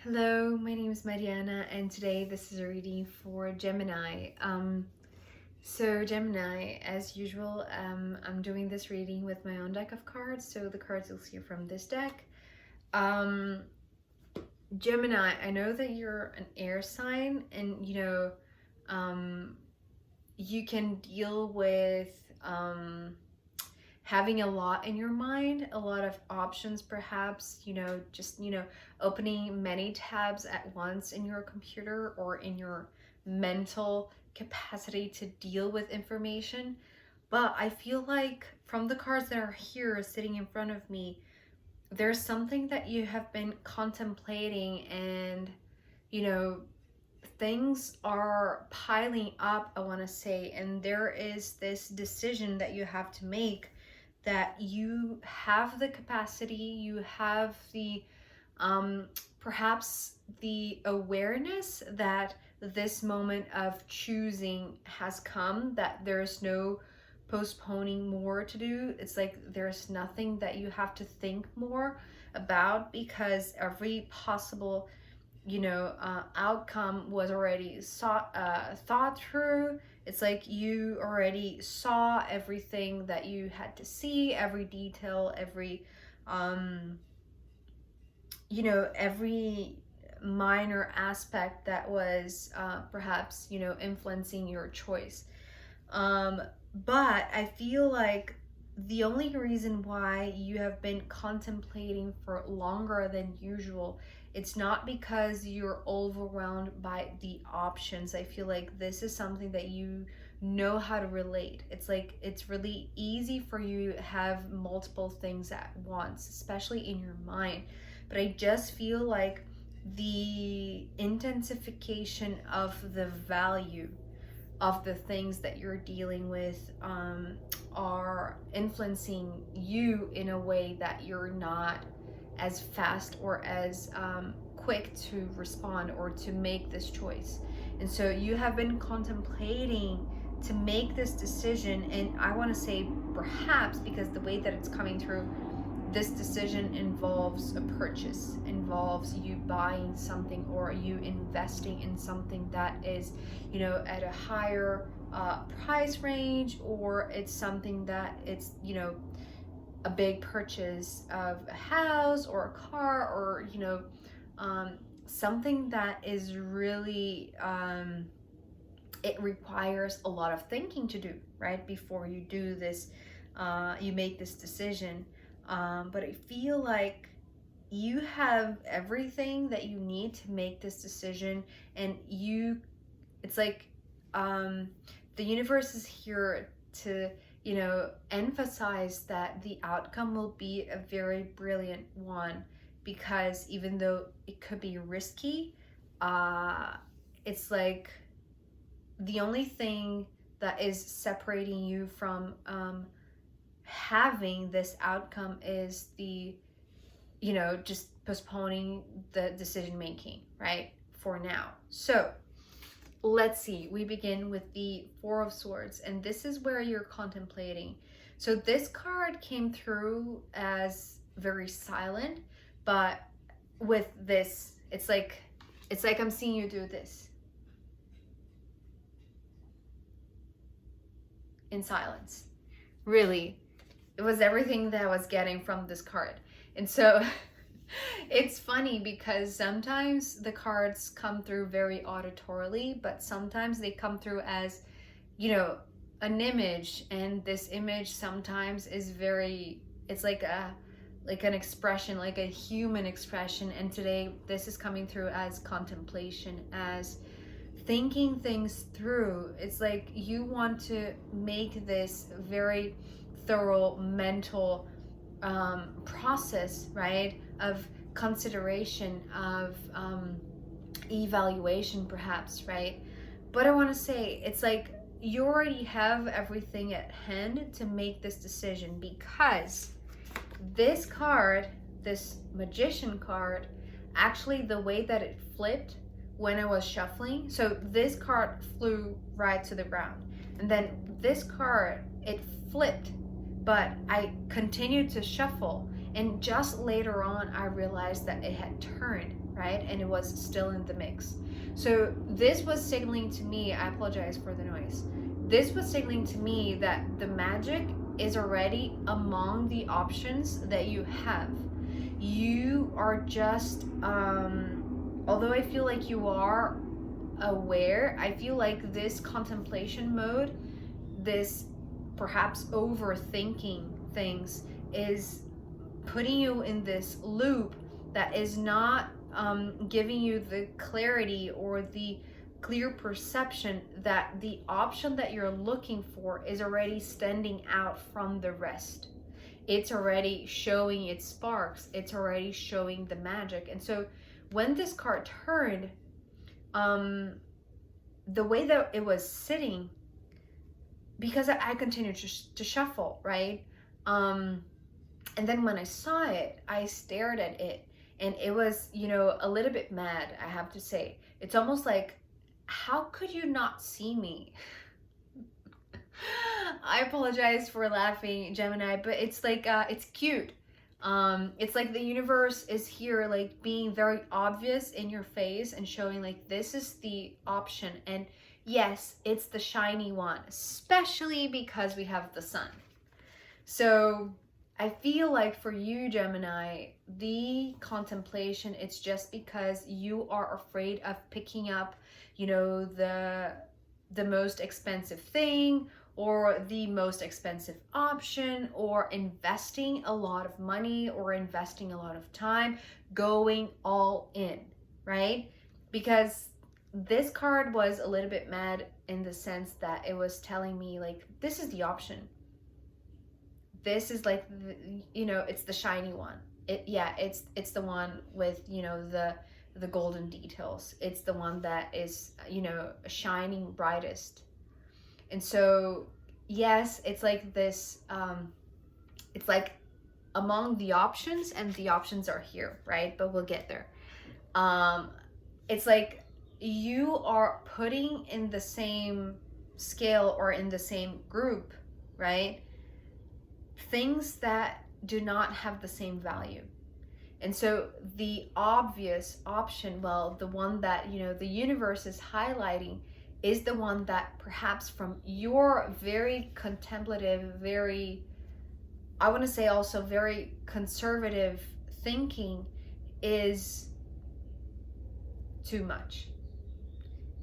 Hello, my name is Mariana, and today this is a reading for Gemini. So Gemini, as usual, I'm doing this reading with my own deck of cards, so the cards you'll see from this deck. Gemini, I know that you're an air sign, and you can deal with having a lot in your mind, a lot of options perhaps, opening many tabs at once in your computer or in your mental capacity to deal with information. But I feel like from the cards that are here sitting in front of me, there's something that you have been contemplating, and things are piling up, I want to say, and there is this decision that you have to make, that you have the capacity, you have the perhaps the awareness that this moment of choosing has come, that there's no postponing more to do. It's like there's nothing that you have to think more about, because every possible outcome was already thought through. It's like you already saw everything that you had to see, every detail, every every minor aspect that was perhaps influencing your choice. But I feel like the only reason why you have been contemplating for longer than usual, it's not because you're overwhelmed by the options. I feel like this is something that you know how to relate. It's like it's really easy for you to have multiple things at once, especially in your mind. But I just feel like the intensification of the value of the things that you're dealing with are influencing you in a way that you're not as fast or as quick to respond or to make this choice. And so you have been contemplating to make this decision, and I want to say perhaps because the way that it's coming through, this decision involves a purchase, involves you buying something or you investing in something that is, at a higher price range, or it's something that it's, a big purchase of a house or a car, or, something that is really, it requires a lot of thinking to do, right? Before you do this, you make this decision. But I feel like you have everything that you need to make this decision, and it's like the universe is here to emphasize that the outcome will be a very brilliant one, because even though it could be risky, it's like the only thing that is separating you from having this outcome is the just postponing the decision making, right, for now. So let's see, we begin with the Four of Swords, and this is where you're contemplating. So this card came through as very silent, but with this, it's like I'm seeing you do this in silence. Really, it was everything that I was getting from this card. And so it's funny because sometimes the cards come through very auditorily, but sometimes they come through as, an image, and this image sometimes is very, it's like an expression, like a human expression. And today this is coming through as contemplation, as thinking things through. It's like you want to make this very thorough mental process, right, of consideration, of evaluation perhaps, right? But I want to say, it's like you already have everything at hand to make this decision, because this card, this Magician card, actually the way that it flipped when I was shuffling, so this card flew right to the ground, and then this card, it flipped, but I continued to shuffle, And just later on, I realized that it had turned, right? And it was still in the mix. So this was signaling to me, I apologize for the noise. This was signaling to me that the magic is already among the options that you have. You are just, although I feel like you are aware, I feel like this contemplation mode, this perhaps overthinking things, is putting you in this loop that is not giving you the clarity or the clear perception that the option that you're looking for is already standing out from the rest. It's already showing its sparks, it's already showing the magic. And so when this card turned, the way that it was sitting, because I continued to shuffle, right? And then when I saw it, I stared at it, and it was, you know, a little bit mad, I have to say. It's almost like, how could you not see me? I apologize for laughing, Gemini, but it's like, it's cute. It's like the universe is here, like being very obvious in your face and showing like, this is the option. And yes, it's the shiny one, especially because we have the sun. So I feel like for you, Gemini, the contemplation, it's just because you are afraid of picking up, you know, the most expensive thing, or the most expensive option, or investing a lot of money, or investing a lot of time, going all in, right? Because this card was a little bit mad in the sense that it was telling me like, this is the option. This is like, you know, it's the shiny one. It's the one with, you know, the golden details. It's the one that is, you know, shining brightest. And so, yes, it's like this, it's like among the options, and the options are here, right? But we'll get there. It's like you are putting in the same scale or in the same group, right? Things that do not have the same value. And so the obvious option, well, the one that, you know, the universe is highlighting, is the one that perhaps from your very contemplative, very, I want to say also very conservative thinking, is too much.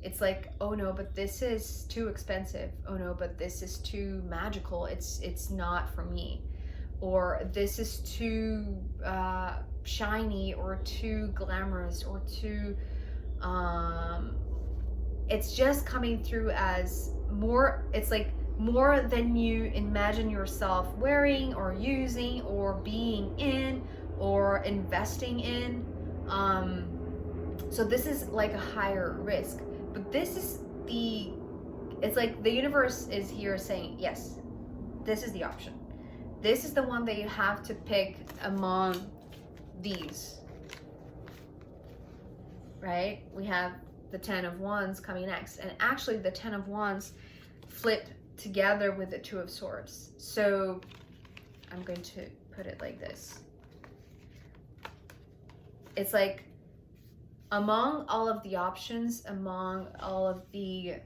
It's like, oh no, but this is too expensive. Oh no, but this is too magical. It's not for me. Or this is too shiny, or too glamorous, or too it's just coming through as more, it's like more than you imagine yourself wearing or using or being in or investing in. So this is like a higher risk, but this is the, it's like the universe is here saying, yes, this is the option. This is the one that you have to pick among these, right? We have the 10 of Wands coming next, and actually the 10 of Wands flipped together with the 2 of Swords. So I'm going to put it like this. It's like, among all of the options, among all of the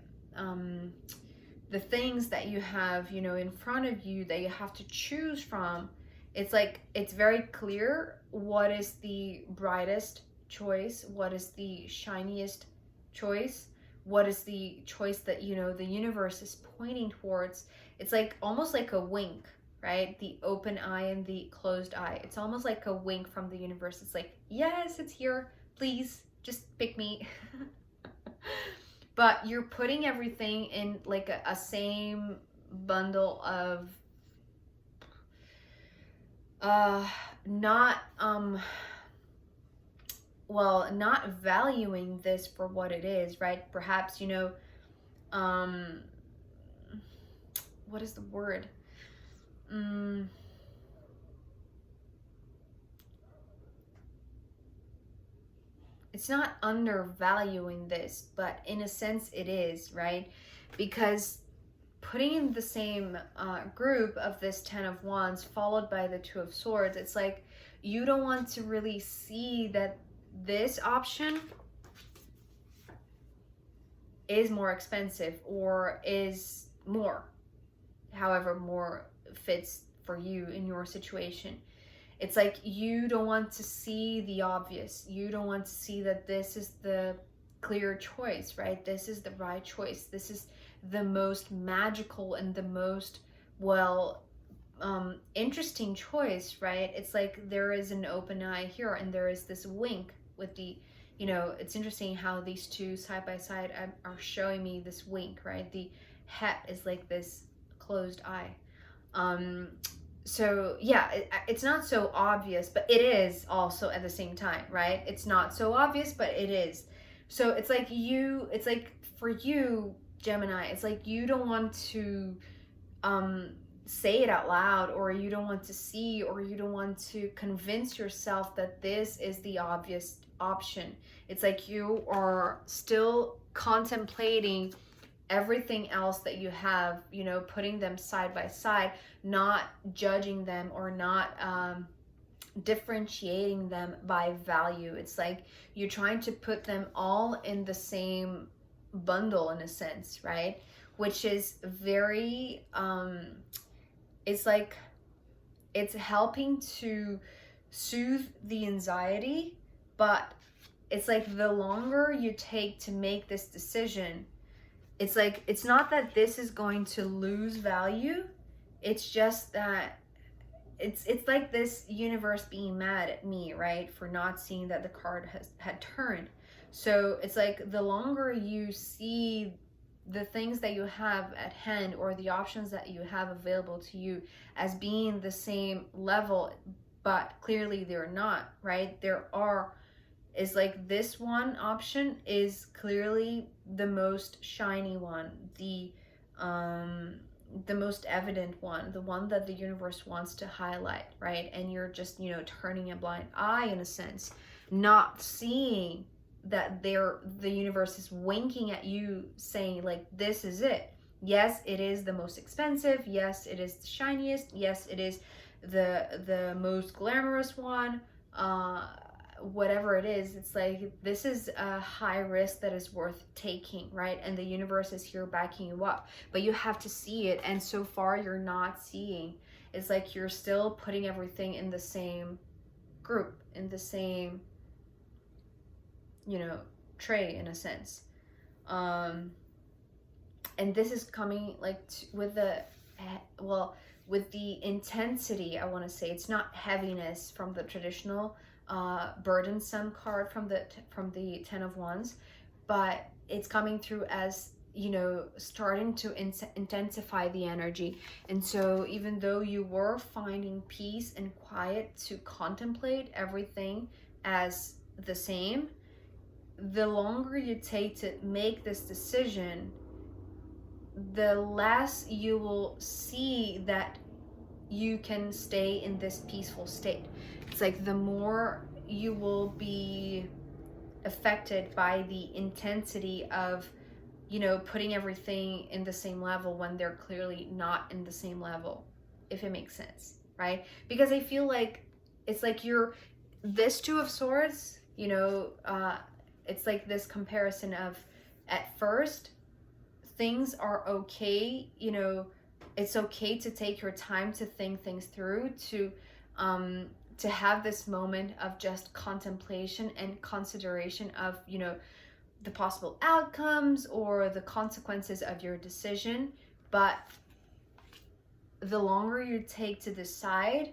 things that you have, you know, in front of you that you have to choose from, it's like, it's very clear what is the brightest choice, what is the shiniest choice, what is the choice that, you know, the universe is pointing towards. It's like almost like a wink, right? The open eye and the closed eye. It's almost like a wink from the universe. It's like, yes, it's here, please just pick me. But you're putting everything in like a same bundle of not not valuing this for what it is, right? Perhaps, you know, what is the word? It's not undervaluing this, but in a sense it is, right? Because putting in the same group of this 10 of Wands followed by the 2 of Swords, it's like you don't want to really see that this option is more expensive or is more, however more fits for you in your situation. It's like you don't want to see the obvious. You don't want to see that this is the clear choice, right? This is the right choice. This is the most magical and the most, well, interesting choice, right? It's like there is an open eye here and there is this wink with the, it's interesting how these two side by side are showing me this wink, right? The head is like this closed eye. So yeah, it's not so obvious, but it is also at the same time, right? It's not so obvious, but it is. So it's like for you, Gemini, it's like you don't want to say it out loud, or you don't want to see, or you don't want to convince yourself that this is the obvious option. It's like you are still contemplating everything else that you have, putting them side by side, not judging them or not differentiating them by value. It's like you're trying to put them all in the same bundle in a sense, right? Which is very, it's like it's helping to soothe the anxiety, but it's like the longer you take to make this decision, it's like, it's not that this is going to lose value. It's just that it's like this universe being mad at me, right? For not seeing that the card had turned. So it's like the longer you see the things that you have at hand or the options that you have available to you as being the same level, but clearly they're not, right? Is like this one option is clearly the most shiny one, the most evident one, the one that the universe wants to highlight, right? And you're just, turning a blind eye in a sense, not seeing that the universe is winking at you, saying like, this is it. Yes, it is the most expensive. Yes, it is the shiniest. Yes, it is the most glamorous one. Whatever it is, it's like, this is a high risk that is worth taking, right? And the universe is here backing you up, but you have to see it. And so far you're not seeing. It's like you're still putting everything in the same group, in the same, tray in a sense. And this is coming like with the intensity, I want to say. It's not heaviness from the traditional burdensome card from the Ten of Wands, but it's coming through as, starting to intensify the energy. And so even though you were finding peace and quiet to contemplate everything as the same, the longer you take to make this decision, the less you will see that you can stay in this peaceful state. It's like the more you will be affected by the intensity of, putting everything in the same level when they're clearly not in the same level, if it makes sense, right? Because I feel like it's like this Two of Swords, it's like this comparison of, at first, things are okay, it's okay to take your time to think things through, to have this moment of just contemplation and consideration of, the possible outcomes or the consequences of your decision. But the longer you take to decide,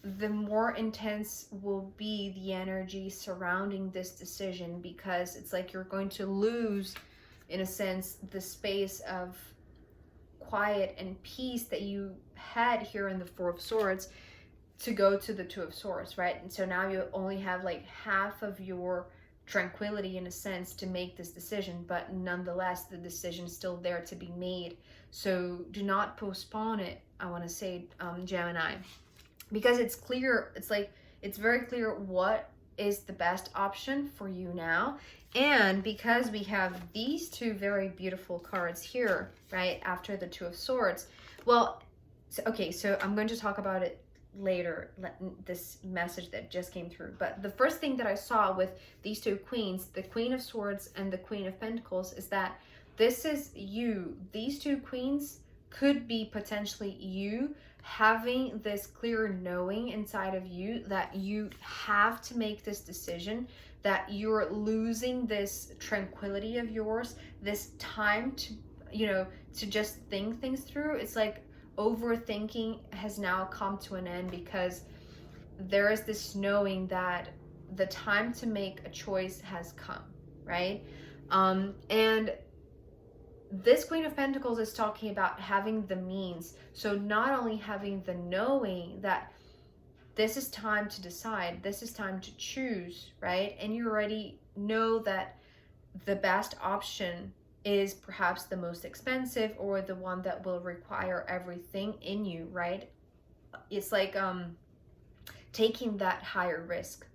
the more intense will be the energy surrounding this decision, because it's like you're going to lose, in a sense, the space of quiet and peace that you had here in the Four of Swords to go to the Two of Swords, right? And so now you only have like half of your tranquility, in a sense, to make this decision, but nonetheless the decision is still there to be made. So do not postpone it, I want to say, Gemini, because it's clear, it's very clear what is the best option for you now. And because we have these two very beautiful cards here, right, after the Two of Swords, well, so I'm going to talk about it later, this message that just came through. But the first thing that I saw with these two queens, the Queen of Swords and the Queen of Pentacles, is that this is you. These two queens could be potentially you having this clear knowing inside of you that you have to make this decision, that you're losing this tranquility of yours, this time to, to just think things through. It's like overthinking has now come to an end, because there is this knowing that the time to make a choice has come, right? And this Queen of Pentacles is talking about having the means. So not only having the knowing that this is time to decide, this is time to choose, right? And you already know that the best option is perhaps the most expensive, or the one that will require everything in you, right? It's like taking that higher risk.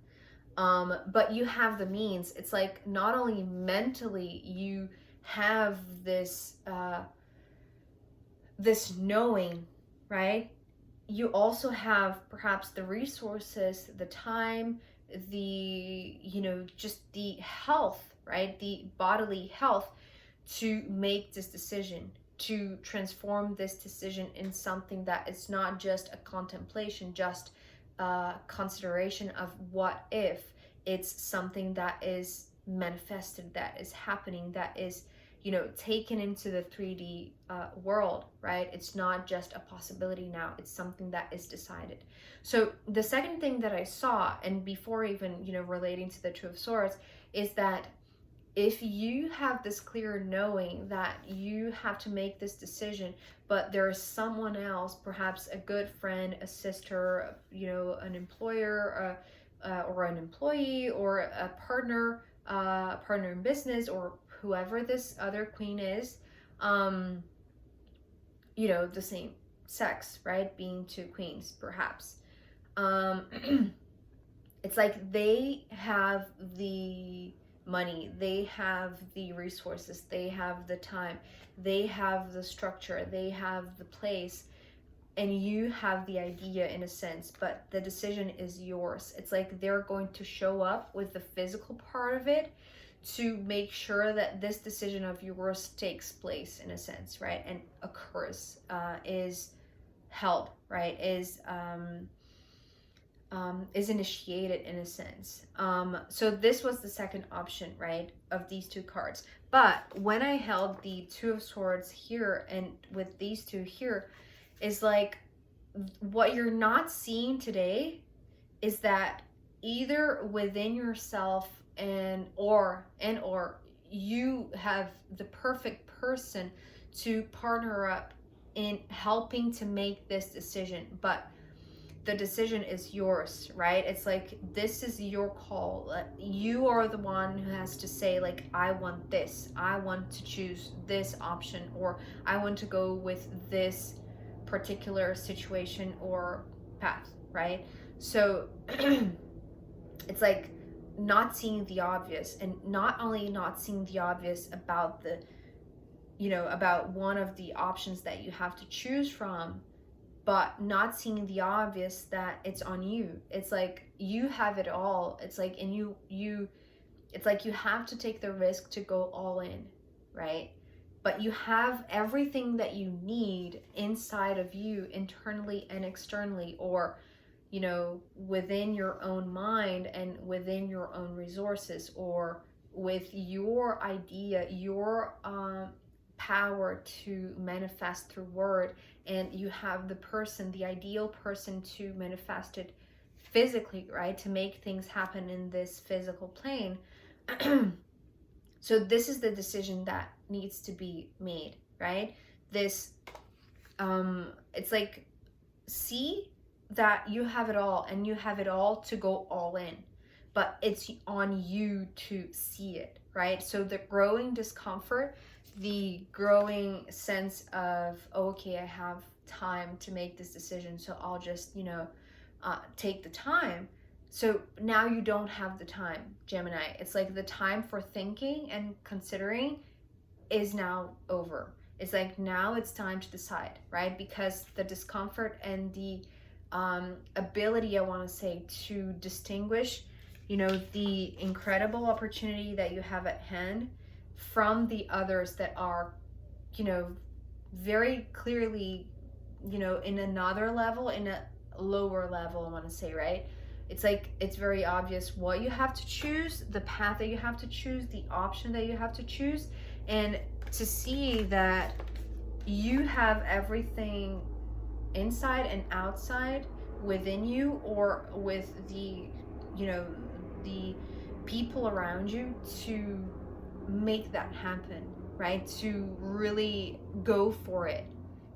But you have the means. It's like not only mentally you have this this knowing, right? You also have perhaps the resources, the time, the, just the health, right? The bodily health to make this decision, to transform this decision in something that is not just a contemplation, just consideration of what if. It's something that is manifested, that is happening, that is, taken into the 3D world, right? It's not just a possibility now, it's something that is decided. So the second thing that I saw, and before even, relating to the Two of Swords, is that if you have this clear knowing that you have to make this decision, but there is someone else, perhaps a good friend, a sister, an employer, or an employee, or a partner in business, or whoever this other queen is, the same sex, right? Being two queens, perhaps. It's like they have the money, they have the resources, they have the time, they have the structure, they have the place, and you have the idea in a sense, but the decision is yours. It's like they're going to show up with the physical part of it to make sure that this decision of yours takes place in a sense, right? And occurs, is held, right? Is initiated in a sense. So this was the second option, right, of these two cards. But when I held the Two of Swords here and with these two here, is like what you're not seeing today is that either within yourself or you have the perfect person to partner up in helping to make this decision, but the decision is yours, right? It's like this is your call. You are the one who has to say, like, I want this, I want to choose this option, or I want to go with this particular situation or path, right? So it's like not seeing the obvious, and not only not seeing the obvious about the, about one of the options that you have to choose from, but not seeing the obvious that it's on you. It's like you have it all. It's like, and it's like you have to take the risk to go all in, right? But you have everything that you need inside of you, internally and externally, or, within your own mind and within your own resources, or with your idea, your power to manifest through word, and you have the person, the ideal person to manifest it physically, right? To make things happen in this physical plane. So this is the decision that needs to be made, right? This, it's like, see that you have it all, and you have it all to go all in, but it's on you to see it, right? So the growing discomfort, the growing sense of, oh, okay, I have time to make this decision, so I'll just, take the time. So now you don't have the time, Gemini. It's like the time for thinking and considering is now over. It's like now it's time to decide, right? Because the discomfort and the ability, I want to say, to distinguish, you know, the incredible opportunity that you have at hand from the others that are, you know, very clearly, you know, in another level, in a lower level, I want to say, right? It's like, it's very obvious what you have to choose, the path that you have to choose, the option that you have to choose, and to see that you have everything inside and outside within you, or with the, you know, the people around you, to make that happen, right? To really go for it,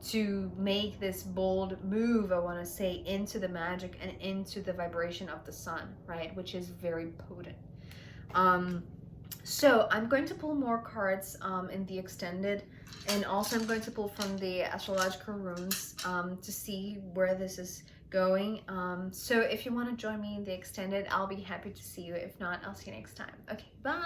to make this bold move, I want to say, into the magic and into the vibration of the sun, right? Which is very potent. So I'm going to pull more cards in the extended, and also I'm going to pull from the astrological runes to see where this is going. So if you want to join me in the extended, I'll be happy to see you. If not, I'll see you next time. Okay, bye.